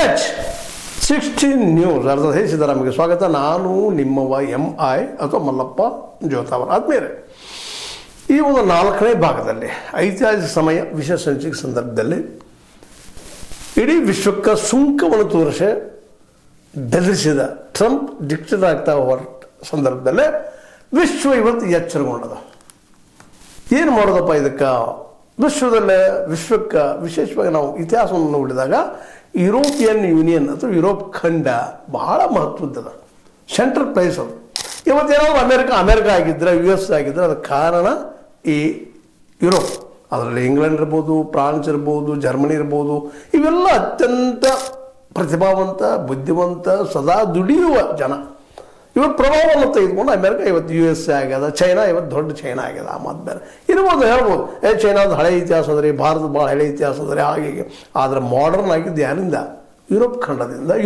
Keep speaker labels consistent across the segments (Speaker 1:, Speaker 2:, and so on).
Speaker 1: H 16 news ಅರ್ಧ ಸಿದ್ದರಾಮಯ್ಯ ಸ್ವಾಗತ. ನಾನು ನಿಮ್ಮವ MI ಅಥವಾ ಮಲ್ಲಪ್ಪ ಜೋತಾವರ. ಆದ್ಮೇಲೆ ಈ ಒಂದು 4ನೇ ಭಾಗದಲ್ಲಿ ಐತಿಹಾಸಿಕ ಸಮಯ ವಿಶೇಷ ಸಂಚಿಕೆ ಸಂದರ್ಭದಲ್ಲಿ ಇಡೀ ವಿಶ್ವಕ್ಕೆ ಸುಂಕವನ್ನು ತೋರಿಸಿ ಬೆದರಿಸಿದ ಟ್ರಂಪ್ ಡಿಕ್ಟೇಟರ್ ಆಗ್ತಾ ಹೊರಟ ಸಂದರ್ಭದಲ್ಲೇ ವಿಶ್ವ ಇವತ್ತು ಎಚ್ಚರಗೊಂಡದ. ಏನು ಮಾಡೋದಪ್ಪ ಇದಕ್ಕೆ? ವಿಶ್ವಕ್ಕೆ ವಿಶೇಷವಾಗಿ ನಾವು ಇತಿಹಾಸವನ್ನು ನೋಡಿದಾಗ ಯುರೋಪಿಯನ್ ಯೂನಿಯನ್ ಅಥವಾ ಯುರೋಪ್ ಖಂಡ ಬಹಳ ಮಹತ್ವದ್ದದ, ಸೆಂಟ್ರಲ್ ಪ್ಲೇಸ್ ಅದು. ಇವತ್ತೇನಾದ್ರು ಅಮೆರಿಕ ಆಗಿದ್ದರೆ US ಆಗಿದ್ದರೆ ಅದಕ್ಕೆ ಕಾರಣ ಈ ಯುರೋಪ್. ಅದರಲ್ಲಿ ಇಂಗ್ಲೆಂಡ್ ಇರ್ಬೋದು, ಫ್ರಾನ್ಸ್ ಇರ್ಬೋದು, ಜರ್ಮನಿ ಇರ್ಬೋದು, ಇವೆಲ್ಲ ಅತ್ಯಂತ ಪ್ರತಿಭಾವಂತ, ಬುದ್ಧಿವಂತ, ಸದಾ ದುಡಿಯುವ ಜನ. ಇವ್ರ ಪ್ರಭಾವವನ್ನು ತೆಗೆದುಕೊಂಡು ಅಮೆರಿಕ ಇವತ್ತು USA ಆಗ್ಯದ, ಚೈನಾ ಇವತ್ತು ದೊಡ್ಡ ಚೈನಾ ಆಗ್ಯದ. ಆ ಮಾತು ಬೇರೆ ಇರ್ಬೋದು, ಹೇಳ್ಬೋದು ಚೈನಾದ ಹಳೆ ಇತಿಹಾಸ ಅದ ರೀ, ಭಾರತದ ಭಾಳ ಹಳೆ ಇತಿಹಾಸ ಅದ ರೀ, ಹಾಗೆ. ಆದರೆ ಮಾಡರ್ನ್ ಆಗಿದ್ದು ಯಾರಿಂದ? ಯುರೋಪ್ ಖಂಡದಿಂದ, ಈ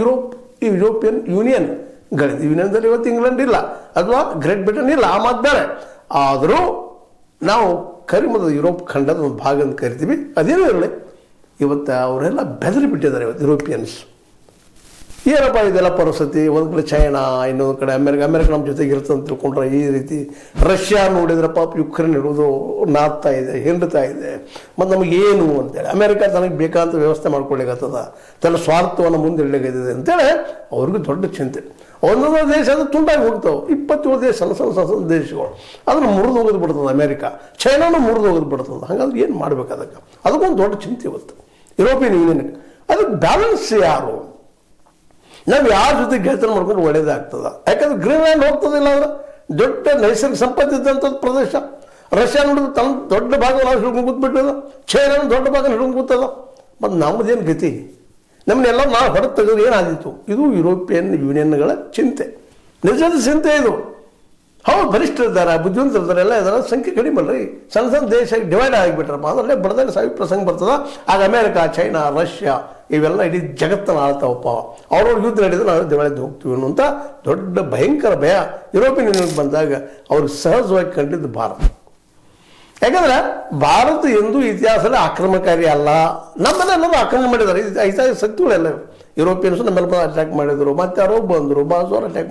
Speaker 1: ಯುರೋಪಿಯನ್ ಯೂನಿಯನ್ಗಳಿಂದ. ಯೂನಿಯನ್ದಲ್ಲಿ ಇವತ್ತು ಇಂಗ್ಲೆಂಡ್ ಇಲ್ಲ ಅಥವಾ ಗ್ರೇಟ್ ಬ್ರಿಟನ್ ಇಲ್ಲ, ಆ ಮಾತು ಬೇರೆ. ಆದರೂ ನಾವು ಕರಿಮದ ಯುರೋಪ್ ಖಂಡದ ಒಂದು ಭಾಗ ಅಂತ ಕರಿತೀವಿ. ಅದೇನೂ ಇರಲಿ, ಇವತ್ತು ಅವರೆಲ್ಲ ಬೆದರಿ ಬಿಟ್ಟಿದ್ದಾರೆ ಇವತ್ತು ಯುರೋಪಿಯನ್ಸ್. ಏನಪ್ಪ ಇದೆಲ್ಲ ಪರಿಸ್ಥಿತಿ? ಒಂದು ಕಡೆ ಚೈನಾ, ಇನ್ನೊಂದು ಕಡೆ ಅಮೆರಿಕ ನಮ್ಮ ಜೊತೆಗೆ ಇರ್ತದೆ ಅಂತ ತಿಳ್ಕೊಂಡ್ರೆ ಈ ರೀತಿ. ರಷ್ಯಾ ನೋಡಿದ್ರೆ ಪಾಪ ಯುಕ್ರೇನ್ ಇರೋದು ನಾದ್ತಾ ಇದೆ, ಹಿಂಡ್ತಾ ಇದೆ. ಮತ್ತು ನಮಗೇನು ಅಂತೇಳಿ ಅಮೆರಿಕ ತನಗೆ ಬೇಕಾದಂಥ ವ್ಯವಸ್ಥೆ ಮಾಡ್ಕೊಳ್ಳಿಕ್ಕತ್ತದ, ತನ್ನ ಸ್ವಾರ್ಥವನ್ನು ಮುಂದೆ ಇಡಲಿಕ್ಕಿದೆ ಅಂತೇಳಿ ಅವ್ರಿಗೂ ದೊಡ್ಡ ಚಿಂತೆ. ಒಂದೊಂದು ದೇಶ ಅದು ತುಂಡಾಗಿ ಹೋಗ್ತಾವೆ. 27 ದೇಶ ಸಣ್ಣ ದೇಶಗಳು ಅದನ್ನು ಮುರಿದು ಹೋಗೋದು ಬಿಡ್ತದೆ. ಅಮೆರಿಕ, ಚೈನಾನು ಮುರಿದು ಹೋಗೋದು ಬಿಡ್ತದೆ. ಹಾಗಾದ್ರೆ ಏನು ಮಾಡ್ಬೇಕು? ಅದಕ್ಕೊಂದು ದೊಡ್ಡ ಚಿಂತೆ ಇವತ್ತು ಯುರೋಪಿಯನ್ ಯೂನಿಯನ್ಗೆ. ಅದಕ್ಕೆ ಬ್ಯಾಲೆನ್ಸ್ ಯಾರು? ನಾವು ಯಾರ ಜೊತೆ ಗೆಳೆತನ ಮಾಡ್ಕೊಂಡು ಒಳ್ಳೇದಾಗ್ತದೆ. ಯಾಕಂದ್ರೆ ಗ್ರೀನ್ಲ್ಯಾಂಡ್ ಹೋಗ್ತದಿಲ್ಲ ಅಂದ್ರೆ ದೊಡ್ಡ ನೈಸರ್ಗಿಕ ಸಂಪತ್ತು ಇದ್ದಂಥದ್ದು ಪ್ರದೇಶ. ರಷ್ಯಾ ನೋಡಿದ್ರೆ ತನ್ನ ದೊಡ್ಡ ಭಾಗವನ್ನು ಹಿಡ್ಕೊಂಡು ಕೂತ್ಬಿಟ್ಟದ, ಚೈನಾನು ದೊಡ್ಡ ಭಾಗ ಹಿಡ್ಕೊಂಡು ಕೂತದ. ಮತ್ತು ನಮ್ಮದೇನು ಗತಿ? ನಮ್ಮನ್ನೆಲ್ಲ ನಾವು ಹೊರಗೆ ತೆಗೆದು ಏನಾದಿತ್ತು? ಇದು ಯುರೋಪಿಯನ್ ಯೂನಿಯನ್ಗಳ ಚಿಂತೆ, ನಿಜದ ಚಿಂತೆ ಇದು. ಹೌದು, ಬಲಿಷ್ಠರಿದ್ದಾರೆ, ಬುದ್ಧಿವಂತರಿದ್ದಾರೆ, ಎಲ್ಲ ಇದ್ದಾರೆ, ಸಂಖ್ಯೆ ಕಡಿಮೆ ಅಲ್ರಿ. ಸಣ್ಣ ದೇಶ ಡಿವೈಡ್ ಆಗಿಬಿಟ್ರಪ್ಪ ಅದರಲ್ಲೇ ಬಡದಾಗ ಸಾವಿರ ಪ್ರಸಂಗ ಬರ್ತದ. ಆಗ ಅಮೆರಿಕ, ಚೈನಾ, ರಷ್ಯಾ ಇವೆಲ್ಲ ಇಡೀ ಜಗತ್ತನ್ನು ಆಳ್ತಾವಪ್ಪ. ಅವ್ರವ್ರ ಯುದ್ಧ ನಡೆದ್ರೆ ನಾವು ದಿವಾಳಿದ್ದು ಹೋಗ್ತೀವಿ ಅನ್ನುವಂಥ ದೊಡ್ಡ ಭಯಂಕರ ಭಯ ಯುರೋಪಿಯನ್ ಯೂನಿಯನ್ಗೆ ಬಂದಾಗ ಅವ್ರಿಗೆ ಸಹಜವಾಗಿ ಕಂಡಿದ್ದು ಭಾರತ. ಯಾಕಂದ್ರೆ ಭಾರತ ಎಂದೂ ಇತಿಹಾಸದಲ್ಲಿ ಆಕ್ರಮಣಕಾರಿ ಅಲ್ಲ. ನಮ್ಮನ್ನೆಲ್ಲರೂ ಆಕ್ರಮಣ ಮಾಡಿದ್ದಾರೆ. ಐತಿಹಾಸಿಕ ಶಕ್ತಿಗಳೆಲ್ಲ ಯುರೋಪಿಯನ್ಸು ನಮ್ಮೆಲ್ಲ ಅಟ್ಯಾಕ್ ಮಾಡಿದರು, ಮತ್ತೆ ಯಾರೋ ಬಂದರು, ಬಾಜು ಅಟ್ಯಾಕ್